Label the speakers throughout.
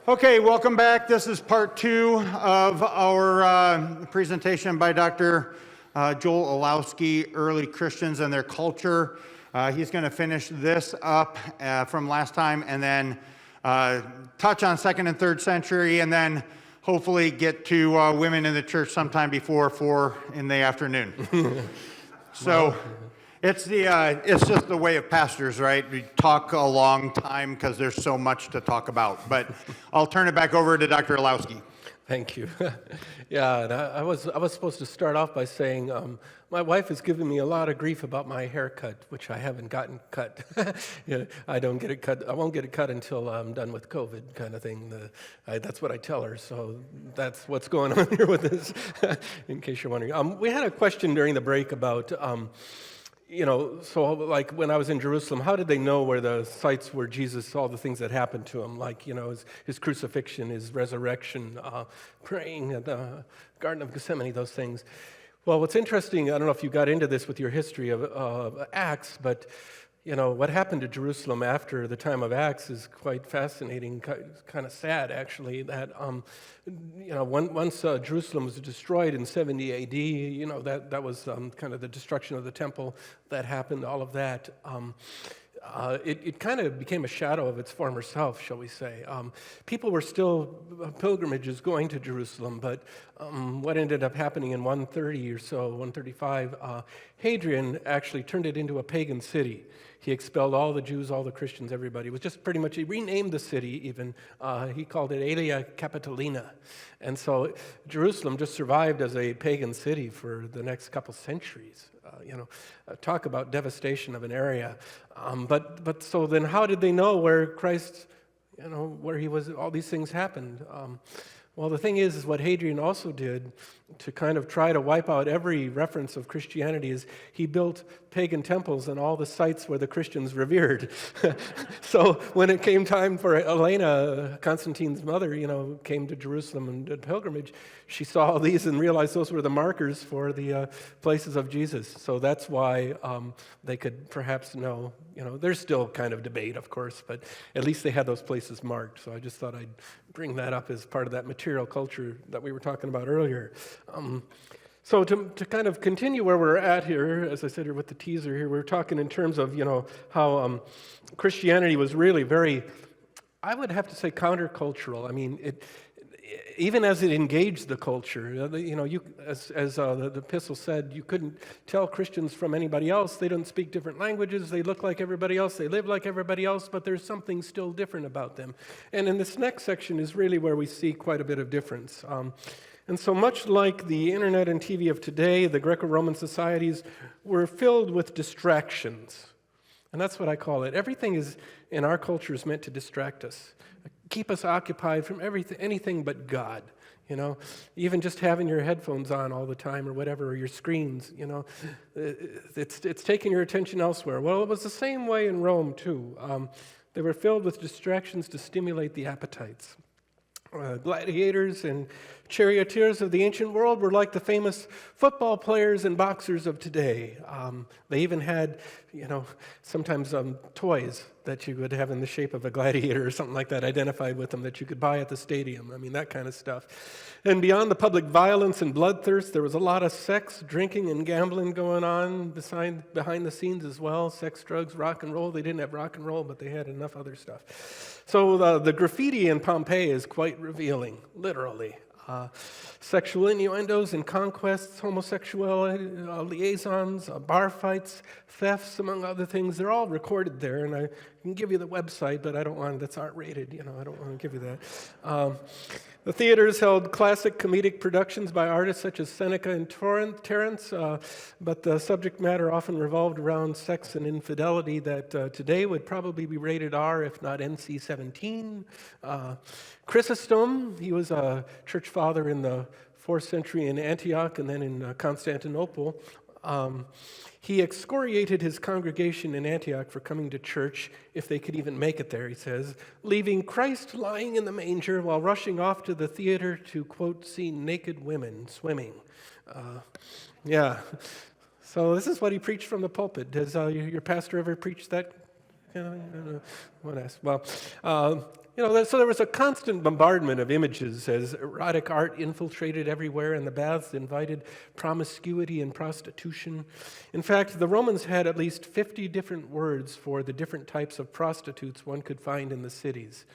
Speaker 1: Okay, welcome back. This is part two of our presentation by Dr. Joel Elowsky, Early Christians and Their Culture. He's going to finish this up from last time and then touch on 2nd and 3rd century and then hopefully get to women in the church sometime before 4 in the afternoon. So it's just the way of pastors, right? We talk a long time because there's so much to talk about. But I'll turn it back over to Dr. Elowsky.
Speaker 2: Thank you. Yeah, and I was supposed to start off by saying my wife has given me a lot of grief about my haircut, which I haven't gotten cut. I don't get it cut. I won't get it cut until I'm done with COVID, kind of thing. That's what I tell her. So that's what's going on here with this, in case you're wondering. We had a question during the break about. So like when I was in Jerusalem, how did they know where the sites where Jesus, all the things that happened to him, like, his crucifixion, his resurrection, praying at the Garden of Gethsemane, those things. Well, what's interesting, I don't know if you got into this with your history of Acts, but, what happened to Jerusalem after the time of Acts is quite fascinating, kind of sad, actually, that, once Jerusalem was destroyed in 70 AD, that was kind of the destruction of the temple that happened, all of that. It kind of became a shadow of its former self, shall we say. People were still pilgrimages going to Jerusalem, but what ended up happening in 130 or so, 135, Hadrian actually turned it into a pagan city. He expelled all the Jews, all the Christians, everybody. It was just pretty much, he renamed the city even. He called it Aelia Capitolina. And so Jerusalem just survived as a pagan city for the next couple centuries. Talk about devastation of an area. But so then how did they know where Christ, where he was, all these things happened? Well, the thing is what Hadrian also did to kind of try to wipe out every reference of Christianity is he built pagan temples in all the sites where the Christians revered. So when it came time for Elena, Constantine's mother, came to Jerusalem and did pilgrimage, she saw all these and realized those were the markers for the places of Jesus. So that's why they could perhaps know, there's still kind of debate, of course, but at least they had those places marked. So I just thought I'd bring that up as part of that material culture that we were talking about earlier. So to kind of continue where we're at here, as I said here with the teaser here, we're talking in terms of, how Christianity was really very, I would have to say, countercultural. I mean, even as it engaged the culture, as the epistle said, you couldn't tell Christians from anybody else. They don't speak different languages. They look like everybody else. They live like everybody else, but there's something still different about them. And in this next section is really where we see quite a bit of difference. And so much like the internet and TV of today, the Greco-Roman societies were filled with distractions. And that's what I call it. Everything is in our culture is meant to distract us, keep us occupied from anything but God. Even just having your headphones on all the time or whatever, or your screens, it's taking your attention elsewhere. Well, it was the same way in Rome too. They were filled with distractions to stimulate the appetites. Gladiators and charioteers of the ancient world were like the famous football players and boxers of today. They even had, sometimes toys that you would have in the shape of a gladiator or something like that identified with them that you could buy at the stadium. I mean, that kind of stuff. And beyond the public violence and bloodthirst, there was a lot of sex, drinking, and gambling going on behind the scenes as well. Sex, drugs, rock and roll. They didn't have rock and roll, but they had enough other stuff. So the graffiti in Pompeii is quite revealing, literally. Sexual innuendos and conquests, homosexuality, liaisons, bar fights, thefts, among other things. They're all recorded there, and I can give you the website, but I don't want, that's art-rated, I don't want to give you that. The theaters held classic comedic productions by artists such as Seneca and Terence, but the subject matter often revolved around sex and infidelity that today would probably be rated R, if not NC-17. Chrysostom, he was a church father in the 4th century in Antioch and then in Constantinople. He excoriated his congregation in Antioch for coming to church, if they could even make it there, he says, leaving Christ lying in the manger while rushing off to the theater to, quote, see naked women swimming. So this is what he preached from the pulpit. Has your pastor ever preached that One asked. Well, so there was a constant bombardment of images as erotic art infiltrated everywhere, and the baths invited promiscuity and prostitution. In fact, the Romans had at least 50 different words for the different types of prostitutes one could find in the cities.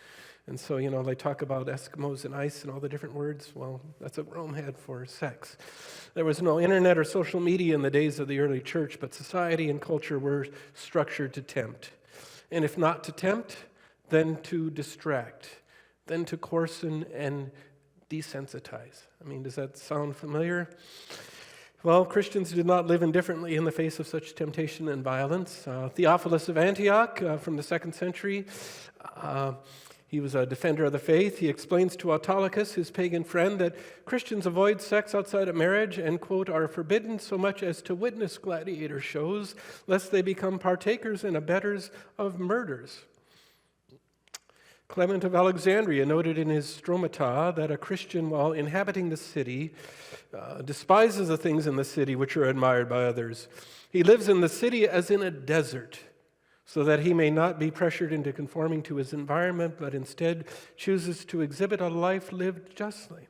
Speaker 2: And so, they talk about Eskimos and ice and all the different words. Well, that's what Rome had for sex. There was no internet or social media in the days of the early church, but society and culture were structured to tempt. And if not to tempt, then to distract, then to coarsen and desensitize. Does that sound familiar? Well, Christians did not live indifferently in the face of such temptation and violence. Theophilus of Antioch from the 2nd century, he was a defender of the faith. He explains to Autolycus, his pagan friend, that Christians avoid sex outside of marriage and, quote, are forbidden so much as to witness gladiator shows, lest they become partakers and abettors of murders. Clement of Alexandria noted in his Stromata that a Christian, while inhabiting the city, despises the things in the city which are admired by others. He lives in the city as in a desert, so that he may not be pressured into conforming to his environment, but instead chooses to exhibit a life lived justly.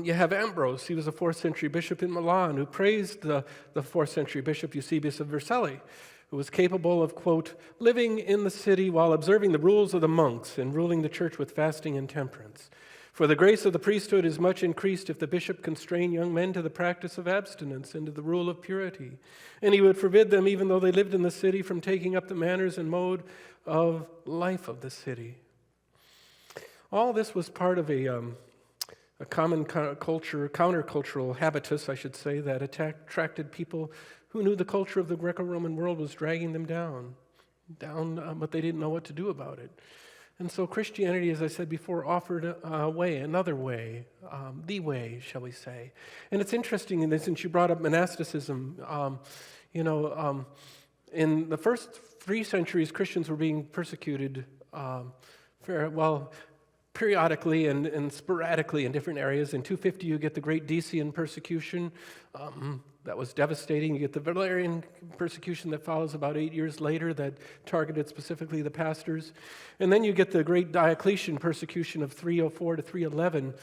Speaker 2: You have Ambrose. He was a 4th century bishop in Milan who praised the 4th century bishop Eusebius of Vercelli, who was capable of, quote, living in the city while observing the rules of the monks and ruling the church with fasting and temperance. For the grace of the priesthood is much increased if the bishop constrain young men to the practice of abstinence and to the rule of purity. And he would forbid them, even though they lived in the city, from taking up the manners and mode of life of the city. All this was part of a common culture, countercultural habitus, I should say, that attracted people who knew the culture of the Greco-Roman world was dragging them down, but they didn't know what to do about it. And so Christianity, as I said before, offered a way, another way, the way, shall we say. And it's interesting, in this, since you brought up monasticism, in the first 3 centuries, Christians were being persecuted periodically and sporadically in different areas. In 250, you get the Great Decian persecution. That was devastating. You get the Valerian persecution that follows about 8 years later that targeted specifically the pastors. And then you get the Great Diocletian persecution of 304 to 311.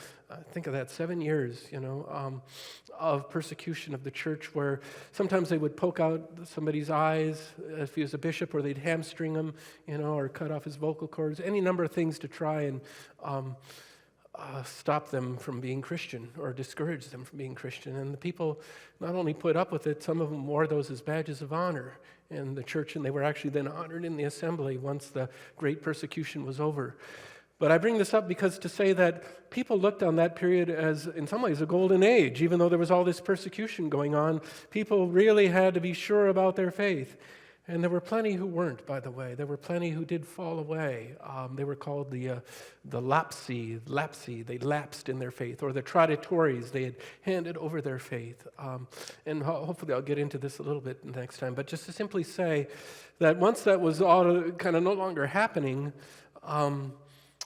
Speaker 2: Think of that, 7 years, of persecution of the church, where sometimes they would poke out somebody's eyes if he was a bishop, or they'd hamstring him, or cut off his vocal cords, any number of things to try and stop them from being Christian or discourage them from being Christian. And the people not only put up with it, some of them wore those as badges of honor in the church, and they were actually then honored in the assembly once the great persecution was over. But I bring this up because to say that people looked on that period as, in some ways, a golden age. Even though there was all this persecution going on, people really had to be sure about their faith. And there were plenty who weren't, by the way. There were plenty who did fall away. They were called the lapsi. They lapsed in their faith. Or the traditores. They had handed over their faith. And hopefully I'll get into this a little bit next time. But just to simply say that once that was all kind of no longer happening,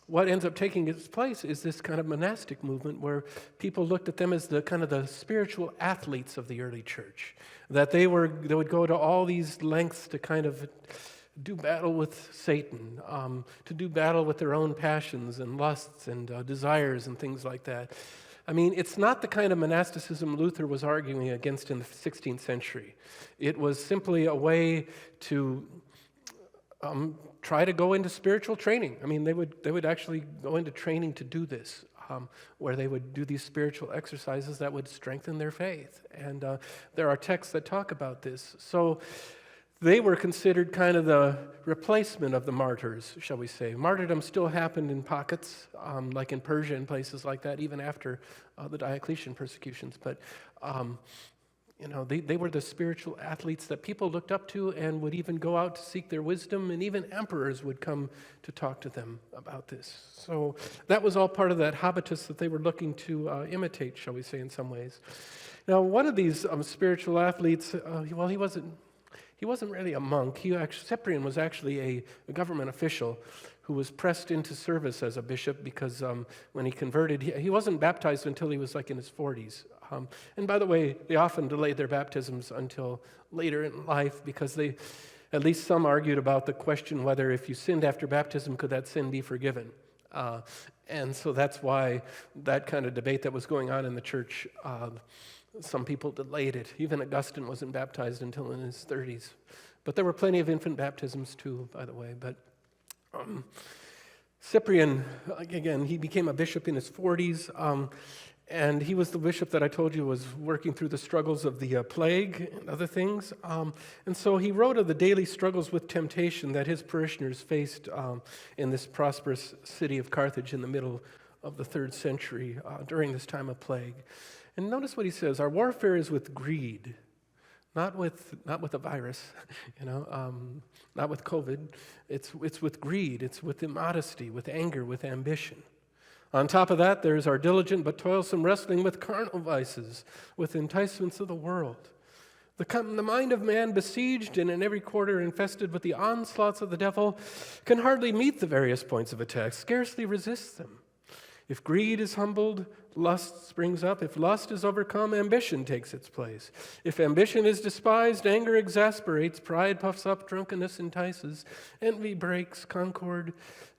Speaker 2: what ends up taking its place is this kind of monastic movement where people looked at them as the kind of the spiritual athletes of the early church. That they would go to all these lengths to kind of do battle with Satan, to do battle with their own passions and lusts and desires and things like that. It's not the kind of monasticism Luther was arguing against in the 16th century. It was simply a way to try to go into spiritual training. They would actually go into training to do this, where they would do these spiritual exercises that would strengthen their faith. And there are texts that talk about this. So they were considered kind of the replacement of the martyrs, shall we say. Martyrdom still happened in pockets, like in Persia and places like that, even after the Diocletian persecutions. But they were the spiritual athletes that people looked up to and would even go out to seek their wisdom, and even emperors would come to talk to them about this. So that was all part of that habitus that they were looking to imitate, shall we say, in some ways. Now, one of these spiritual athletes, he wasn't really a monk. Cyprian was actually a government official who was pressed into service as a bishop because when he converted, he wasn't baptized until he was in his 40s. And by the way, they often delayed their baptisms until later in life because they At least some argued about the question whether if you sinned after baptism, could that sin be forgiven? And so that's why that kind of debate that was going on in the church, some people delayed it. Even Augustine wasn't baptized until in his 30s. But there were plenty of infant baptisms too, by the way. But Cyprian, again, he became a bishop in his 40s. And he was the bishop that I told you was working through the struggles of the plague and other things. And so he wrote of the daily struggles with temptation that his parishioners faced in this prosperous city of Carthage in the middle of the 3rd century during this time of plague. And notice what he says: our warfare is with greed, not with a virus, not with COVID. It's with greed. It's with immodesty, with anger, with ambition. On top of that, there's our diligent but toilsome wrestling with carnal vices, with enticements of the world. The mind of man, besieged and in every quarter infested with the onslaughts of the devil, can hardly meet the various points of attack, scarcely resist them. If greed is humbled, lust springs up. If lust is overcome, ambition takes its place. If ambition is despised, anger exasperates, pride puffs up, drunkenness entices, envy breaks concord,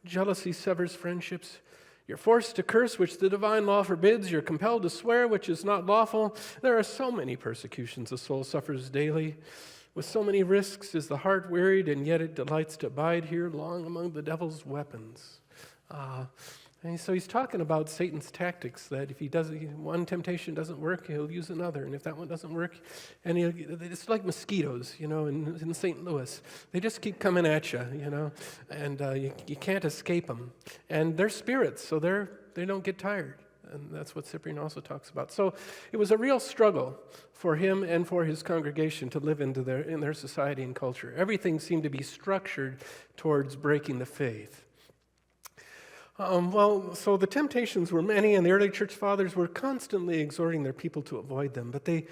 Speaker 2: jealousy severs friendships. You're forced to curse, which the divine law forbids. You're compelled to swear, which is not lawful. There are so many persecutions the soul suffers daily. With so many risks is the heart wearied, and yet it delights to abide here long among the devil's weapons. And so he's talking about Satan's tactics, that if one temptation doesn't work, he'll use another. And if that one doesn't work, and it's like mosquitoes, in St. Louis. They just keep coming at you, and you can't escape them. And they're spirits, so they don't get tired. And that's what Cyprian also talks about. So it was a real struggle for him and for his congregation to live in their society and culture. Everything seemed to be structured towards breaking the faith. So the temptations were many, and the early church fathers were constantly exhorting their people to avoid them. But they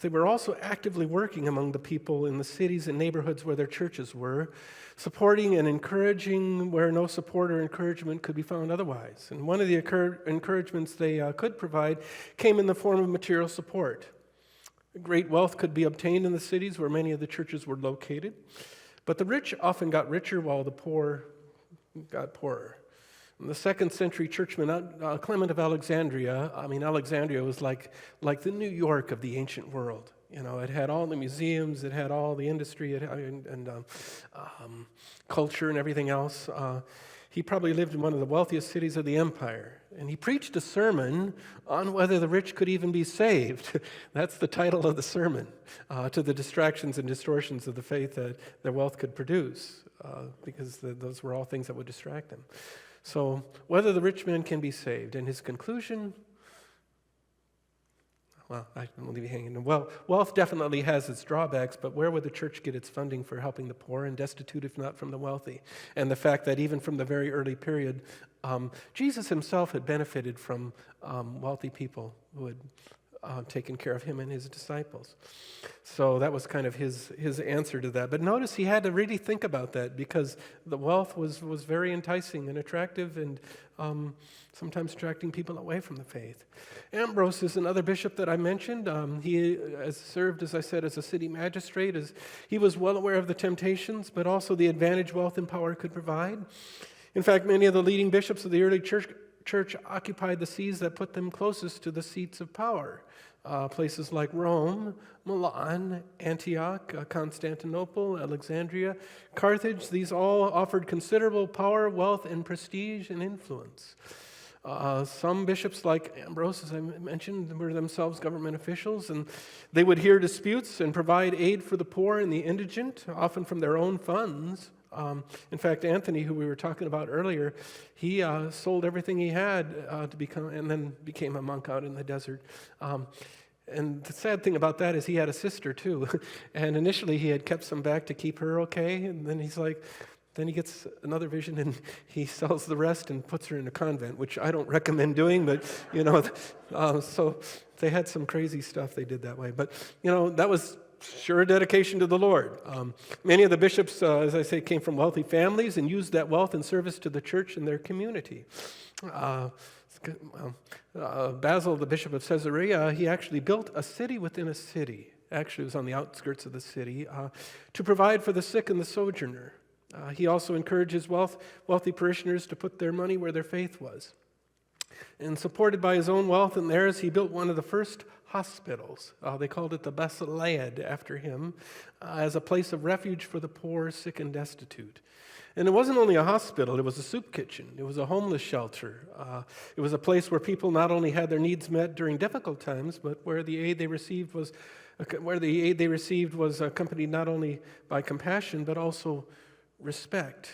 Speaker 2: were also actively working among the people in the cities and neighborhoods where their churches were, supporting and encouraging where no support or encouragement could be found otherwise. And one of the encouragements they could provide came in the form of material support. Great wealth could be obtained in the cities where many of the churches were located, but the rich often got richer while the poor got poorer. The 2nd century churchman, Clement of Alexandria, Alexandria was like the New York of the ancient world. It had all the museums, it had all the industry, and culture and everything else. He probably lived in one of the wealthiest cities of the empire. And he preached a sermon on whether the rich could even be saved. That's the title of the sermon, to the distractions and distortions of the faith that their wealth could produce, because those were all things that would distract them. So, whether the rich man can be saved. And his conclusion, I won't leave you hanging. Well, wealth definitely has its drawbacks, but where would the church get its funding for helping the poor and destitute if not from the wealthy? And the fact that even from the very early period, Jesus himself had benefited from wealthy people who had taken care of him and his disciples. So that was kind of his answer to that. But notice he had to really think about that, because the wealth was very enticing and attractive, and sometimes attracting people away from the faith. Ambrose is another bishop that I mentioned. He has served, as I said, as a city magistrate. He was well aware of the temptations, but also the advantage wealth and power could provide. In fact, many of the leading bishops of the early church occupied the sees that put them closest to the seats of power. Places like Rome, Milan, Antioch, Constantinople, Alexandria, Carthage, these all offered considerable power, wealth, and prestige and influence. Some bishops like Ambrose, as I mentioned, were themselves government officials, and they would hear disputes and provide aid for the poor and the indigent, often from their own funds. In fact, Anthony, who we were talking about earlier, he sold everything he had to become, and then became a monk out in the desert. And the sad thing about that is he had a sister too, and initially he had kept some back to keep her okay, and then then he gets another vision and he sells the rest and puts her in a convent, which I don't recommend doing, but so they had some crazy stuff they did that way. But that was sure dedication to the Lord. Many of the bishops, as I say, came from wealthy families and used that wealth in service to the church and their community. Basil, the bishop of Caesarea, he actually built a city within a city. Actually, it was on the outskirts of the city, to provide for the sick and the sojourner. He also encouraged his wealthy parishioners to put their money where their faith was. And supported by his own wealth and theirs, he built one of the first hospitals. They called it the Basilead after him, as a place of refuge for the poor, sick, and destitute. And it wasn't only a hospital, it was a soup kitchen. It was a homeless shelter. It was a place where people not only had their needs met during difficult times, but where the aid they received was accompanied not only by compassion, but also respect,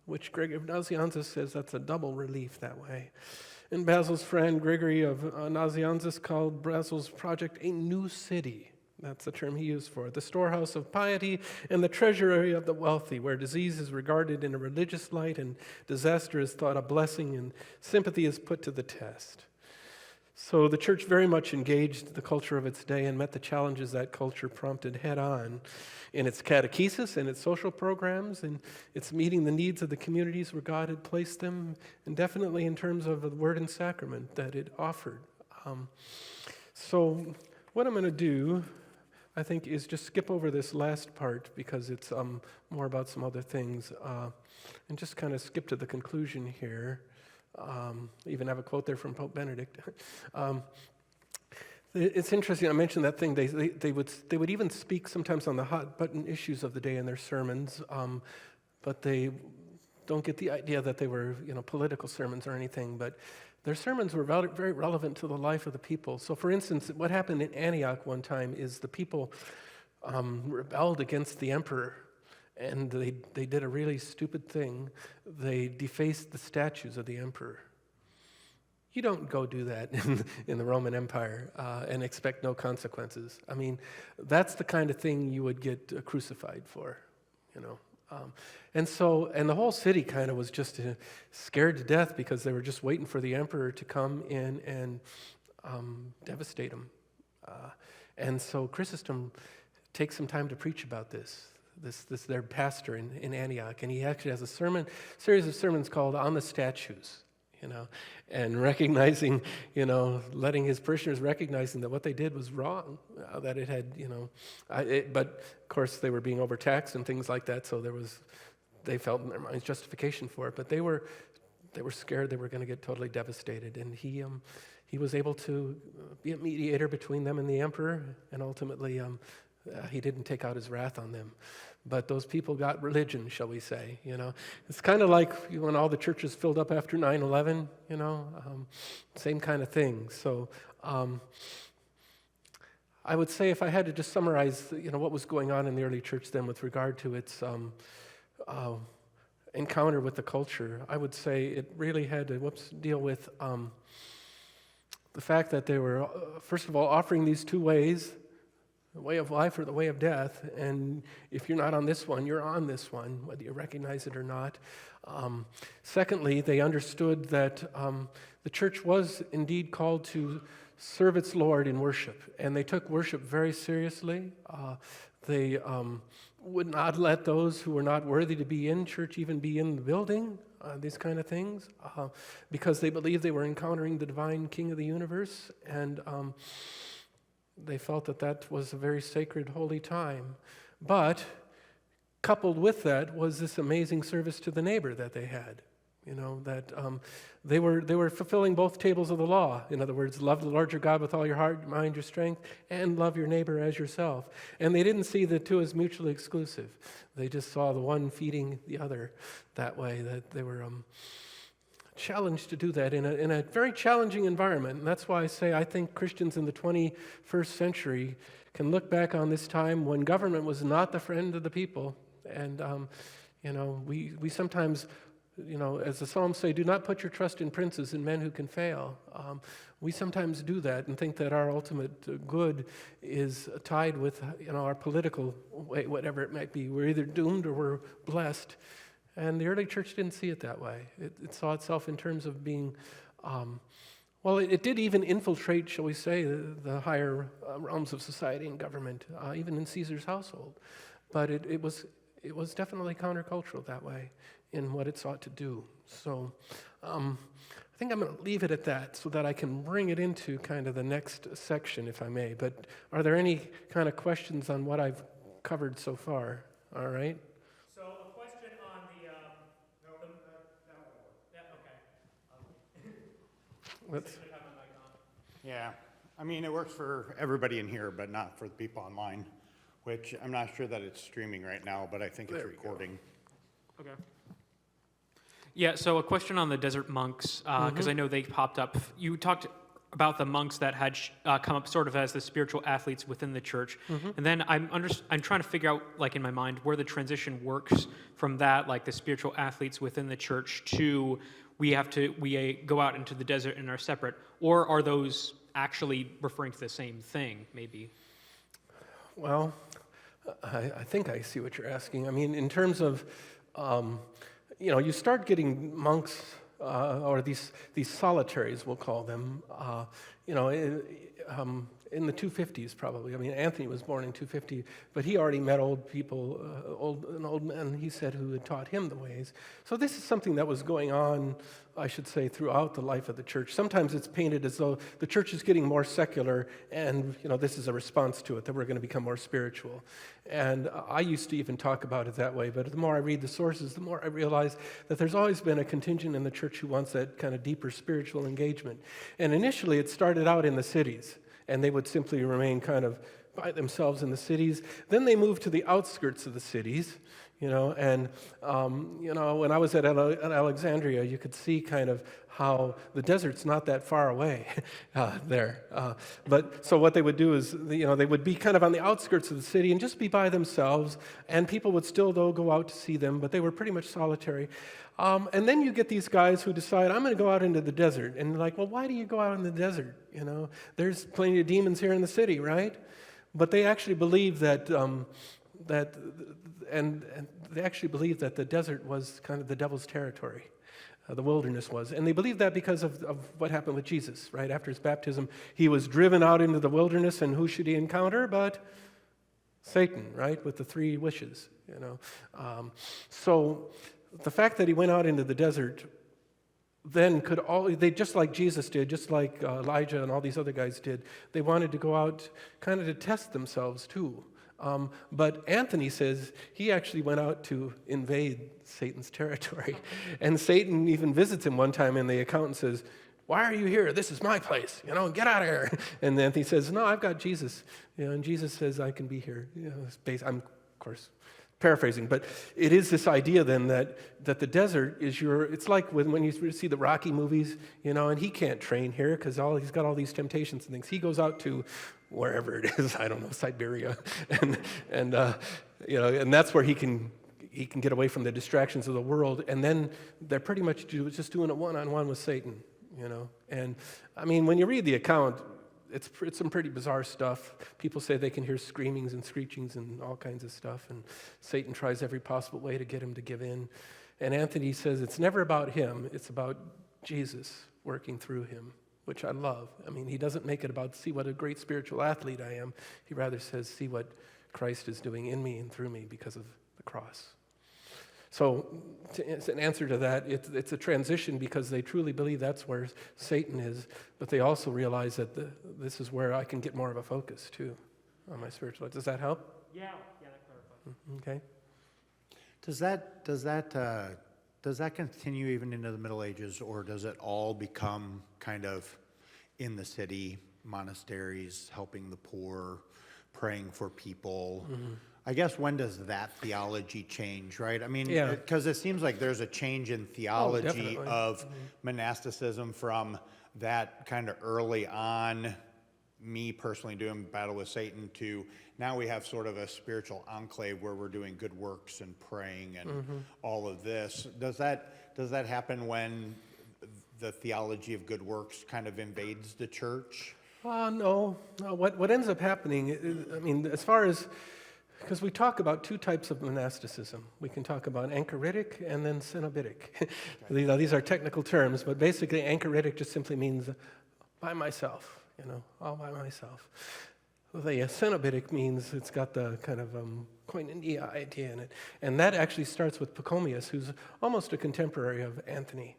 Speaker 2: which Gregory of Nazianzus says that's a double relief that way. And Basil's friend Gregory of Nazianzus called Basil's project a new city. That's the term he used for it. The storehouse of piety and the treasury of the wealthy, where disease is regarded in a religious light and disaster is thought a blessing and sympathy is put to the test. So the church very much engaged the culture of its day and met the challenges that culture prompted head on in its catechesis and its social programs, and its meeting the needs of the communities where God had placed them, and definitely in terms of the word and sacrament that it offered. So what I'm going to do, I think, is just skip over this last part because it's more about some other things, and just kind of skip to the conclusion here. Even have a quote there from Pope Benedict. It's interesting. I mentioned that thing. They would even speak sometimes on the hot button issues of the day in their sermons, but they don't get the idea that they were political sermons or anything. But their sermons were very relevant to the life of the people. So, for instance, what happened in Antioch one time is the people rebelled against the emperor. And they did a really stupid thing. They defaced the statues of the emperor. You don't go do that in the Roman Empire and expect no consequences. I mean, that's the kind of thing you would get crucified for, And the whole city kind of was just scared to death because they were just waiting for the emperor to come in and devastate them. And so Chrysostom takes some time to preach about this their pastor in Antioch, and he actually has a series of sermons called On the Statues, and recognizing, letting his parishioners recognizing that what they did was wrong, that it had, but of course they were being overtaxed and things like that, so they felt in their minds justification for it, but they were scared they were going to get totally devastated, and he was able to be a mediator between them and the emperor, and ultimately he didn't take out his wrath on them. But those people got religion, shall we say, It's kind of like when all the churches filled up after 9/11, same kind of thing. So I would say if I had to just summarize, what was going on in the early church then with regard to its encounter with the culture, I would say it really had to deal with the fact that they were, first of all, offering these two ways, the way of life or the way of death, and if you're not on this one, you're on this one, whether you recognize it or not. Secondly, they understood that the church was indeed called to serve its Lord in worship, and they took worship very seriously. They would not let those who were not worthy to be in church even be in the building, these kind of things, because they believed they were encountering the divine King of the universe, and they felt that was a very sacred, holy time. But coupled with that was this amazing service to the neighbor that they had. That they were fulfilling both tables of the law. In other words, love the Lord your God with all your heart, mind, your strength, and love your neighbor as yourself. And they didn't see the two as mutually exclusive. They just saw the one feeding the other that way, that they were challenged to do that in a very challenging environment. And that's why I think Christians in the 21st century can look back on this time when government was not the friend of the people. And, we sometimes, as the Psalms say, do not put your trust in princes and men who can fail. We sometimes do that and think that our ultimate good is tied with, our political way, whatever it might be. We're either doomed or we're blessed. And the early church didn't see it that way. It saw itself in terms of being, it did even infiltrate, shall we say, the higher realms of society and government, even in Caesar's household. But it was definitely countercultural that way in what it sought to do. So I think I'm going to leave it at that so that I can bring it into kind of the next section, if I may. But are there any kind of questions on what I've covered so far? All right.
Speaker 3: So a question on okay.
Speaker 2: Let's.
Speaker 1: Yeah, I mean, it works for everybody in here, but not for the people online, which I'm not sure that it's streaming right now, but I think it's
Speaker 2: There we go.
Speaker 1: recording.
Speaker 3: Okay. Yeah, so a question on the desert monks, because I know they popped up. You talked about the monks that had come up sort of as the spiritual athletes within the church, and then I'm trying to figure out, like in my mind, where the transition works from that, like the spiritual athletes within the church, to we go out into the desert and are separate, or are those actually referring to the same thing? Maybe.
Speaker 2: Well, I think I see what you're asking. I mean, in terms of, you start getting monks or these solitaries, we'll call them, in the 250s probably. I mean, Anthony was born in 250, but he already met old people, an old man, he said, who had taught him the ways. So this is something that was going on, I should say, throughout the life of the church. Sometimes it's painted as though the church is getting more secular, and this is a response to it, that we're going to become more spiritual. And I used to even talk about it that way, but the more I read the sources, the more I realize that there's always been a contingent in the church who wants that kind of deeper spiritual engagement. And initially it started out in the cities, and they would simply remain kind of by themselves in the cities. Then they moved to the outskirts of the cities, and when I was at Alexandria, you could see kind of how the desert's not that far away there. But so what they would do is, they would be kind of on the outskirts of the city and just be by themselves, and people would still, though, go out to see them, but they were pretty much solitary. And then you get these guys who decide, I'm going to go out into the desert. And they're like, well, why do you go out in the desert? There's plenty of demons here in the city, right? But they actually believe that they actually believed that the desert was kind of the devil's territory. The wilderness was. And they believed that because of what happened with Jesus, right? After his baptism, he was driven out into the wilderness, and who should he encounter but Satan, right? With the 3 wishes, So the fact that he went out into the desert then they just like Jesus did, just like Elijah and all these other guys did, they wanted to go out kind of to test themselves too. But Anthony says he actually went out to invade Satan's territory. And Satan even visits him one time in the account and says, why are you here? This is my place, get out of here. And Anthony says, no, I've got Jesus. And Jesus says, I can be here. I'm, of course, paraphrasing, but it is this idea then that the desert is it's like when you see the Rocky movies, and he can't train here because he's got all these temptations and things. He goes out to wherever it is, I don't know, Siberia, and that's where he can get away from the distractions of the world. And then they're pretty much just doing it one-on-one with Satan, And I mean, when you read the account, it's some pretty bizarre stuff. People say they can hear screamings and screechings and all kinds of stuff, and Satan tries every possible way to get him to give in. And Anthony says it's never about him, it's about Jesus working through him, which I love. I mean, he doesn't make it about see what a great spiritual athlete I am. He rather says see what Christ is doing in me and through me because of the cross. So, as an answer to that, it's a transition because they truly believe that's where Satan is, but they also realize that this is where I can get more of a focus, too, on my spiritual life. Does that help?
Speaker 3: Yeah, that clarifies.
Speaker 2: Okay.
Speaker 1: Does that continue even into the Middle Ages, or does it all become kind of in the city, monasteries, helping the poor, praying for people? Mm-hmm. I guess when does that theology change, right? I mean, because it seems like there's a change in theology of monasticism from that kind of early on, me personally doing battle with Satan, to now we have sort of a spiritual enclave where we're doing good works and praying and all of this. Does that happen when the theology of good works kind of invades the church?
Speaker 2: No. What ends up happening, I mean, as far as, because we talk about 2 types of monasticism. We can talk about anchoritic and then cenobitic. Okay. These are technical terms, but basically anchoritic just simply means by myself, all by myself. The cenobitic means it's got the kind of koinonia idea in it. And that actually starts with Pachomius, who's almost a contemporary of Anthony.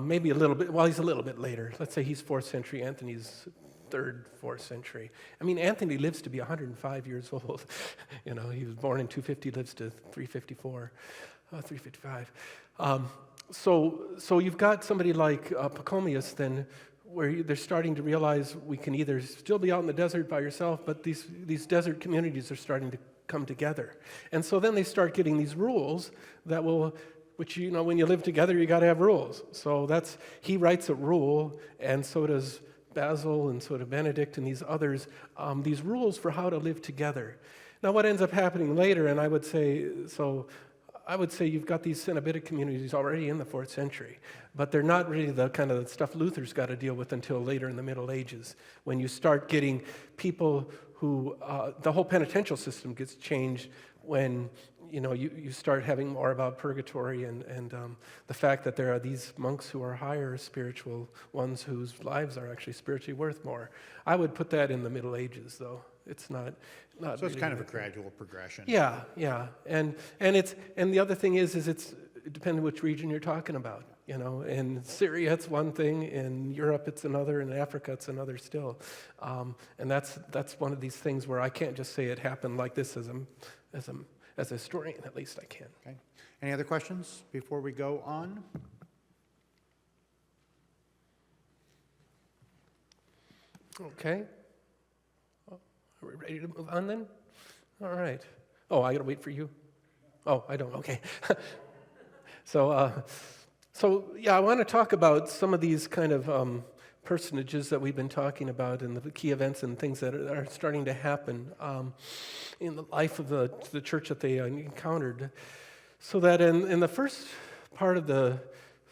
Speaker 2: Maybe a little bit, well, he's a little bit later. Let's say he's 4th century, Anthony's 3rd, 4th century. I mean, Anthony lives to be 105 years old. He was born in 250, lives to 354, 355. So you've got somebody like Pachomius then, where they're starting to realize we can either still be out in the desert by yourself, but these desert communities are starting to come together. And so then they start getting these rules that will, which, when you live together, you got to have rules. So he writes a rule, and so does Basil, and so does Benedict, and these others, these rules for how to live together. Now, what ends up happening later, and I would say you've got these Cenobitic communities already in the 4th century, but they're not really the kind of stuff Luther's got to deal with until later in the Middle Ages, when you start getting people who, the whole penitential system gets changed when, you start having more about purgatory and the fact that there are these monks who are higher spiritual ones whose lives are actually spiritually worth more. I would put that in the Middle Ages, though. It's not
Speaker 1: So it's
Speaker 2: really
Speaker 1: kind of a gradual progression.
Speaker 2: Yeah, and the other thing is it's depending which region you're talking about. In Syria it's one thing, in Europe it's another, in Africa it's another still, and that's one of these things where I can't just say it happened like this as a historian. At least I can.
Speaker 1: Okay. Any other questions before we go on?
Speaker 2: Okay. Are we ready to move on then? All right. Oh, I got to wait for you? Oh, I don't. Okay. So yeah, I want to talk about some of these kind of personages that we've been talking about and the key events and things that are starting to happen in the life of the church that they encountered. So that in the first part of the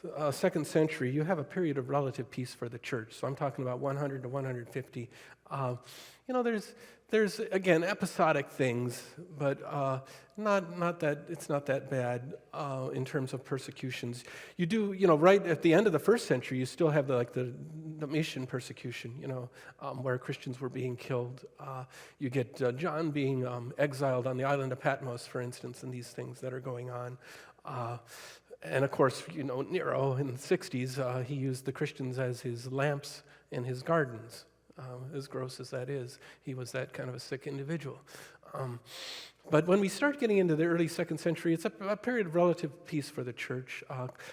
Speaker 2: 2nd century, you have a period of relative peace for the church. So I'm talking about 100 to 150. There's again episodic things, but not that it's not that bad in terms of persecutions. You do, right at the end of the 1st century, you still have the Domitian persecution, where Christians were being killed. You get John being exiled on the island of Patmos, for instance, and these things that are going on. And of course, Nero in the 60s, he used the Christians as his lamps in his gardens. As gross as that is, he was that kind of a sick individual. But when we start getting into the early 2nd century, it's a period of relative peace for the church.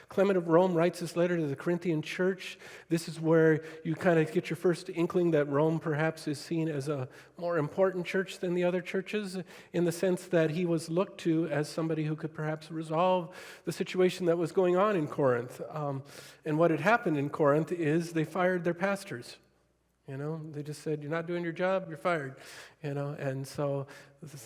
Speaker 2: Clement of Rome writes this letter to the Corinthian church. This is where you kind of get your first inkling that Rome perhaps is seen as a more important church than the other churches, in the sense that he was looked to as somebody who could perhaps resolve the situation that was going on in Corinth. And what had happened in Corinth is they fired their pastors. They just said, you're not doing your job, you're fired. And so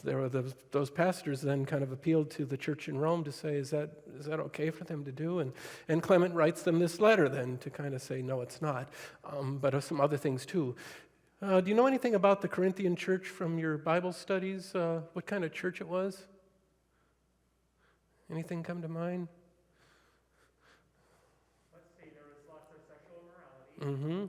Speaker 2: there were those pastors then kind of appealed to the church in Rome to say, is that okay for them to do? And Clement writes them this letter then to kind of say, no, it's not. But some other things too. Do you know anything about the Corinthian church from your Bible studies? What kind of church it was? Anything come to mind?
Speaker 3: Let's see, there was lots of sexual immorality.
Speaker 2: Mm-hmm.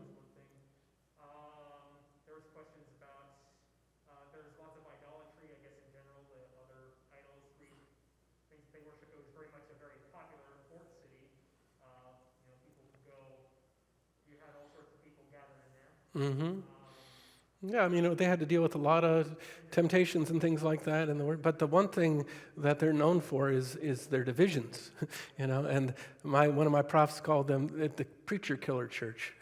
Speaker 2: Mm-hmm. Yeah, they had to deal with a lot of temptations and things like that, but the one thing that they're known for is their divisions, And one of my profs called them the preacher killer church,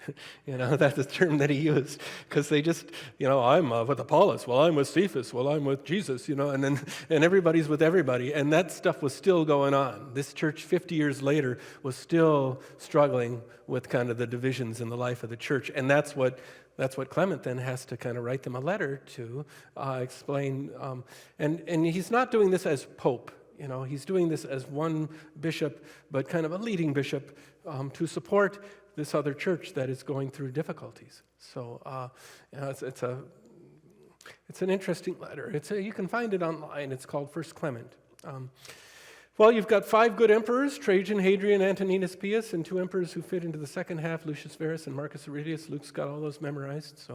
Speaker 2: That's the term that he used, because they just, I'm with Apollos, well, I'm with Cephas, well, I'm with Jesus, and everybody's with everybody, and that stuff was still going on. This church, 50 years later, was still struggling with kind of the divisions in the life of the church, and that's what Clement then has to kind of write them a letter to explain. And he's not doing this as pope, he's doing this as one bishop, but kind of a leading bishop to support this other church that is going through difficulties. So it's an interesting letter. You can find it online. It's called 1 Clement. Well, you've got 5 good emperors, Trajan, Hadrian, Antoninus Pius, and 2 emperors who fit into the second half, Lucius Verus and Marcus Aurelius. Luke's got all those memorized.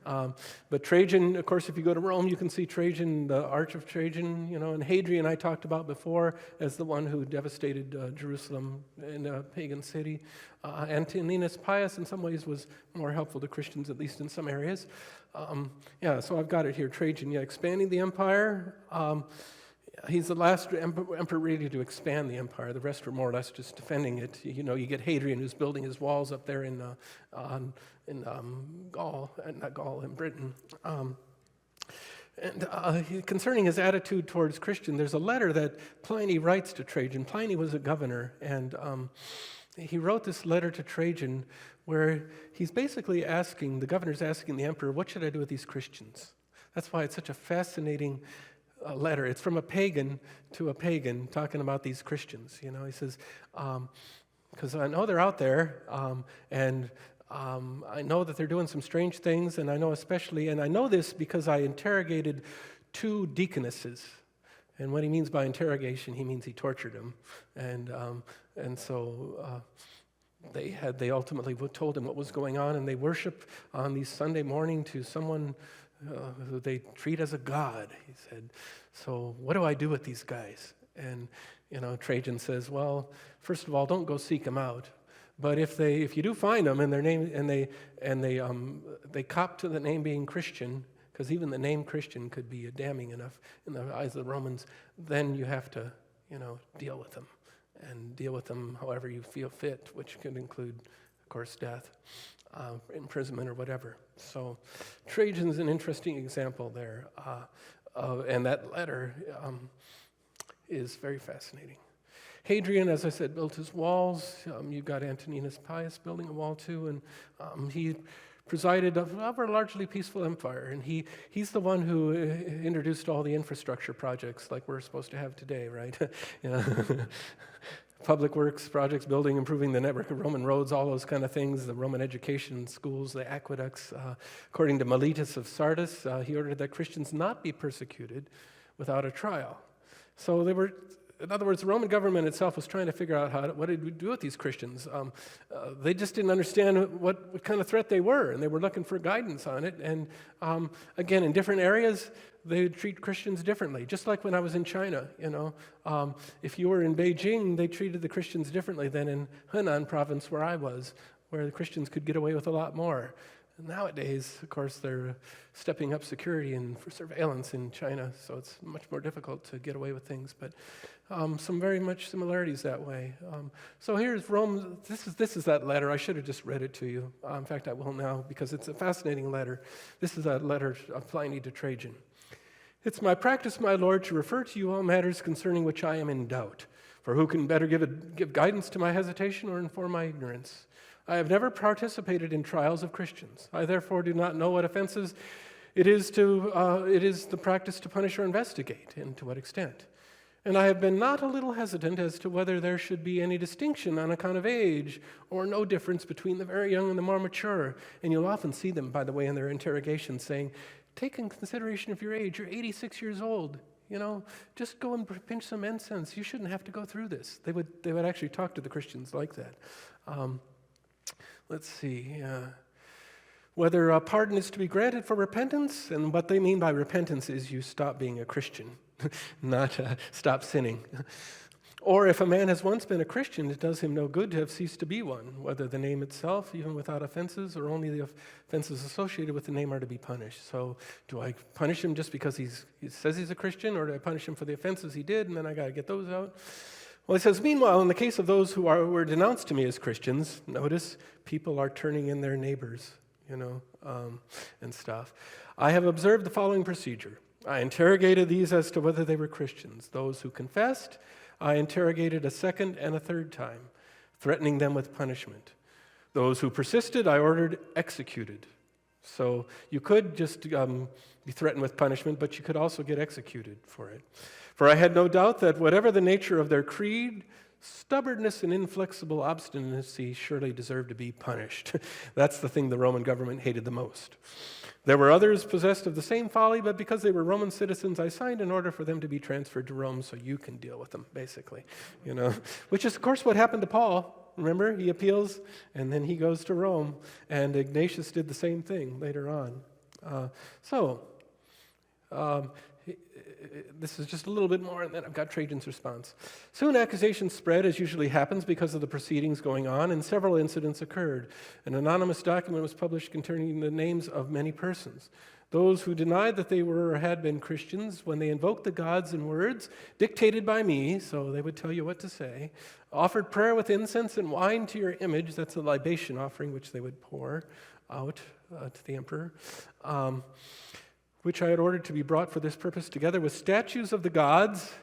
Speaker 2: But Trajan, of course, if you go to Rome, you can see Trajan, the Arch of Trajan, and Hadrian I talked about before as the one who devastated Jerusalem in a pagan city. Antoninus Pius in some ways was more helpful to Christians, at least in some areas. So I've got it here, Trajan, expanding the empire. He's the last emperor really to expand the empire. The rest were more or less just defending it. You get Hadrian who's building his walls up there in Gaul, not Gaul, in Britain. Concerning his attitude towards Christian, there's a letter that Pliny writes to Trajan. Pliny was a governor, and he wrote this letter to Trajan where he's basically asking, the governor's asking the emperor, what should I do with these Christians? That's why it's such a fascinating letter. It's from a pagan to a pagan talking about these Christians. He says, because I know they're out there, and I know that they're doing some strange things, and I know this because I interrogated 2 deaconesses. And what he means by interrogation, he means he tortured them, and so they ultimately told him what was going on, and they worship on these Sunday morning to someone who they treat as a god, he said. So what do I do with these guys? And Trajan says, well, first of all, don't go seek them out. But if you do find them and their name they cop to the name being Christian, because even the name Christian could be damning enough in the eyes of the Romans, then you have to deal with them, and deal with them however you feel fit, which could include, of course, death. Imprisonment or whatever. So Trajan's an interesting example there. And that letter is very fascinating. Hadrian, as I said, built his walls. You've got Antoninus Pius building a wall too, and he presided over a largely peaceful empire. And he's the one who introduced all the infrastructure projects like we're supposed to have today, right? Public works projects, building, improving the network of Roman roads, all those kind of things, the Roman education schools, the aqueducts. According to Miletus of Sardis, he ordered that Christians not be persecuted without a trial. So in other words, the Roman government itself was trying to figure out what did we do with these Christians. They just didn't understand what kind of threat they were, and they were looking for guidance on it. And again, in different areas, they would treat Christians differently, just like when I was in China. If you were in Beijing, they treated the Christians differently than in Henan province where I was, where the Christians could get away with a lot more. And nowadays, of course, they're stepping up security and for surveillance in China, so it's much more difficult to get away with things. But some very much similarities that way. So here's Rome. This is that letter. I should have just read it to you. In fact, I will now because it's a fascinating letter. This is a letter of Pliny to Trajan. It's my practice, my Lord, to refer to you all matters concerning which I am in doubt. For who can better give guidance to my hesitation or inform my ignorance? I have never participated in trials of Christians. I therefore do not know what offenses it is the practice to punish or investigate, and to what extent. And I have been not a little hesitant as to whether there should be any distinction on account of age, or no difference between the very young and the more mature. And you'll often see them, by the way, in their interrogations saying, take in consideration of your age. You're 86 years old. Just go and pinch some incense. You shouldn't have to go through this. They would actually talk to the Christians like that. Let's see. Whether a pardon is to be granted for repentance, and what they mean by repentance is you stop being a Christian, not stop sinning. Or if a man has once been a Christian, it does him no good to have ceased to be one, whether the name itself, even without offenses, or only the offenses associated with the name are to be punished. So do I punish him just because he says he's a Christian, or do I punish him for the offenses he did, and then I got to get those out? Well, he says, meanwhile, in the case of those who were denounced to me as Christians, notice people are turning in their neighbors, and stuff. I have observed the following procedure. I interrogated these as to whether they were Christians. Those who confessed, I interrogated a second and a third time, threatening them with punishment. Those who persisted, I ordered executed. So you could just be threatened with punishment, but you could also get executed for it. For I had no doubt that whatever the nature of their creed, Stubbornness and inflexible obstinacy surely deserve to be punished. That's the thing the Roman government hated the most. There were others possessed of the same folly, but because they were Roman citizens, I signed an order for them to be transferred to Rome so you can deal with them, basically. Which is, of course, what happened to Paul. Remember, he appeals, and then he goes to Rome, and Ignatius did the same thing later on. This is just a little bit more, and then I've got Trajan's response. Soon accusations spread, as usually happens because of the proceedings going on, and several incidents occurred. An anonymous document was published containing the names of many persons. Those who denied that they were or had been Christians, when they invoked the gods in words dictated by me, so they would tell you what to say, offered prayer with incense and wine to your image, that's a libation offering which they would pour out to the emperor, which I had ordered to be brought for this purpose, together with statues of the gods.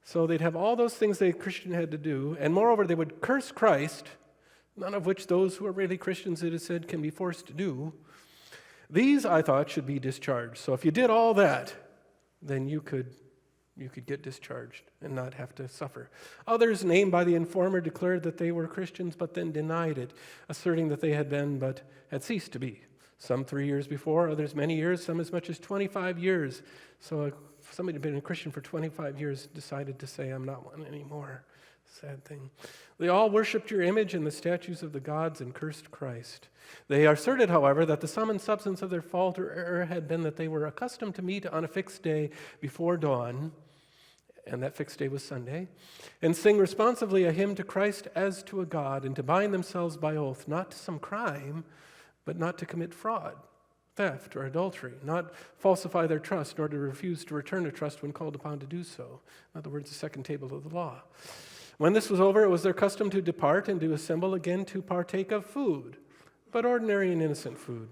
Speaker 2: So they'd have all those things a Christian had to do, and moreover, they would curse Christ, none of which those who are really Christians, it is said, can be forced to do. These, I thought, should be discharged. So if you did all that, then you could get discharged and not have to suffer. Others, named by the informer, declared that they were Christians, but then denied it, asserting that they had been, but had ceased to be. Some 3 years before, others many years, some as much as 25 years. So somebody who had been a Christian for 25 years decided to say, I'm not one anymore. Sad thing. They all worshipped your image and the statues of the gods and cursed Christ. They asserted, however, that the sum and substance of their fault or error had been that they were accustomed to meet on a fixed day before dawn, and that fixed day was Sunday, and sing responsively a hymn to Christ as to a God, and to bind themselves by oath, not to some crime, but not to commit fraud, theft, or adultery, not falsify their trust, nor to refuse to return a trust when called upon to do so. In other words, the second table of the law. When this was over, it was their custom to depart and to assemble again to partake of food, but ordinary and innocent food.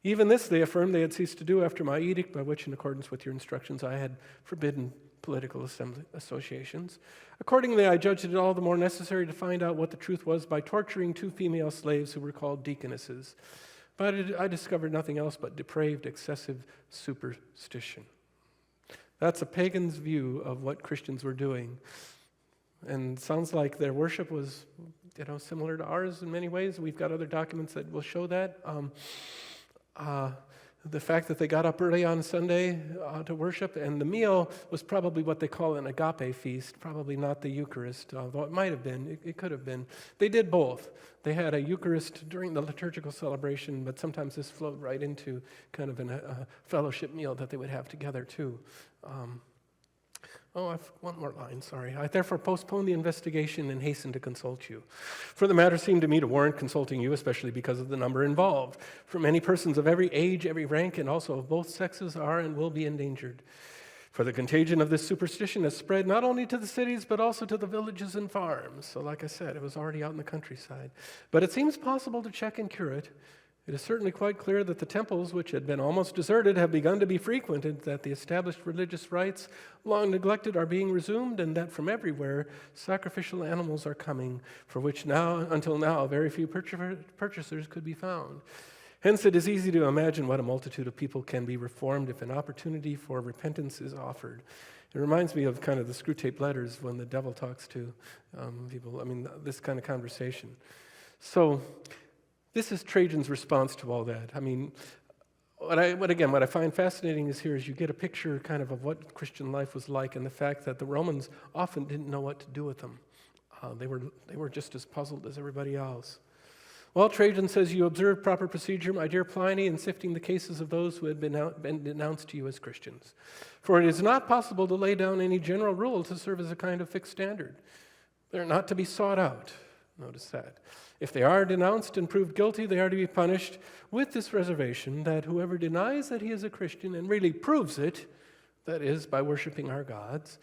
Speaker 2: Even this, they affirmed, they had ceased to do after my edict, by which, in accordance with your instructions, I had forbidden political associations. Accordingly, I judged it all the more necessary to find out what the truth was by torturing 2 female slaves who were called deaconesses. But I discovered nothing else but depraved, excessive superstition. That's a pagan's view of what Christians were doing. And it sounds like their worship was, similar to ours in many ways. We've got other documents that will show that. The fact that they got up early on Sunday to worship, and the meal was probably what they call an agape feast, probably not the Eucharist, although it might have been, it could have been. They did both. They had a Eucharist during the liturgical celebration, but sometimes this flowed right into kind of a fellowship meal that they would have together too. I've one more line, sorry. I therefore postponed the investigation and hastened to consult you. For the matter seemed to me to warrant consulting you, especially because of the number involved. For many persons of every age, every rank, and also of both sexes are and will be endangered. For the contagion of this superstition has spread not only to the cities, but also to the villages and farms. So like I said, it was already out in the countryside. But it seems possible to check and cure it. It is certainly quite clear that the temples, which had been almost deserted, have begun to be frequented, that the established religious rites, long neglected, are being resumed, and that from everywhere sacrificial animals are coming, for which until now, very few purchasers could be found. Hence, it is easy to imagine what a multitude of people can be reformed if an opportunity for repentance is offered. It reminds me of kind of the Screwtape Letters when the devil talks to people. This kind of conversation. So, this is Trajan's response to all that. What I find fascinating is you get a picture kind of what Christian life was like, and the fact that the Romans often didn't know what to do with them. They were just as puzzled as everybody else. Well, Trajan says, you observed proper procedure, my dear Pliny, in sifting the cases of those who had been denounced to you as Christians. For it is not possible to lay down any general rule to serve as a kind of fixed standard. They're not to be sought out. Notice that. If they are denounced and proved guilty, they are to be punished, with this reservation that whoever denies that he is a Christian and really proves it, that is, by worshiping our gods,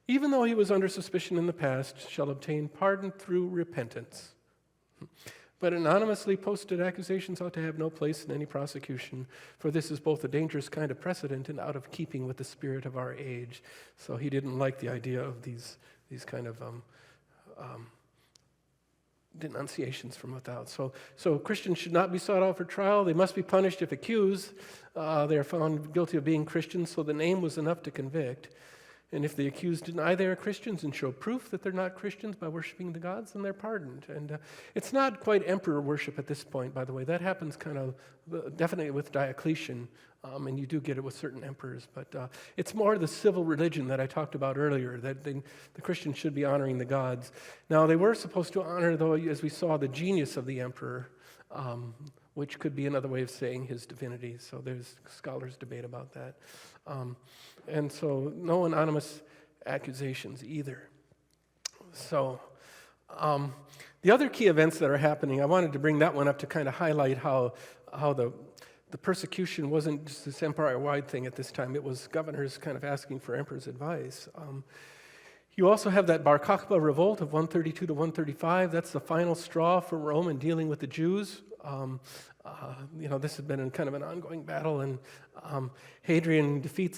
Speaker 2: even though he was under suspicion in the past, shall obtain pardon through repentance. But anonymously posted accusations ought to have no place in any prosecution, for this is both a dangerous kind of precedent and out of keeping with the spirit of our age. So he didn't like the idea of these kind of denunciations from without. So Christians should not be sought out for trial. They must be punished if accused. They are found guilty of being Christians, so the name was enough to convict. And if the accused deny they are Christians and show proof that they're not Christians by worshiping the gods, then they're pardoned. And it's not quite emperor worship at this point, by the way. That happens kind of definitely with Diocletian, and you do get it with certain emperors. But it's more the civil religion that I talked about earlier, that the Christians should be honoring the gods. Now, they were supposed to honor, though, as we saw, the genius of the emperor, which could be another way of saying his divinity. So there's scholars debate about that. And so no anonymous accusations either. So the other key events that are happening, I wanted to bring that one up to kind of highlight how the persecution wasn't just this empire-wide thing at this time. It was governors kind of asking for emperor's advice. You also have that Bar Kokhba revolt of 132 to 135. That's the final straw for Rome in dealing with the Jews. This has been kind of an ongoing battle, and Hadrian defeats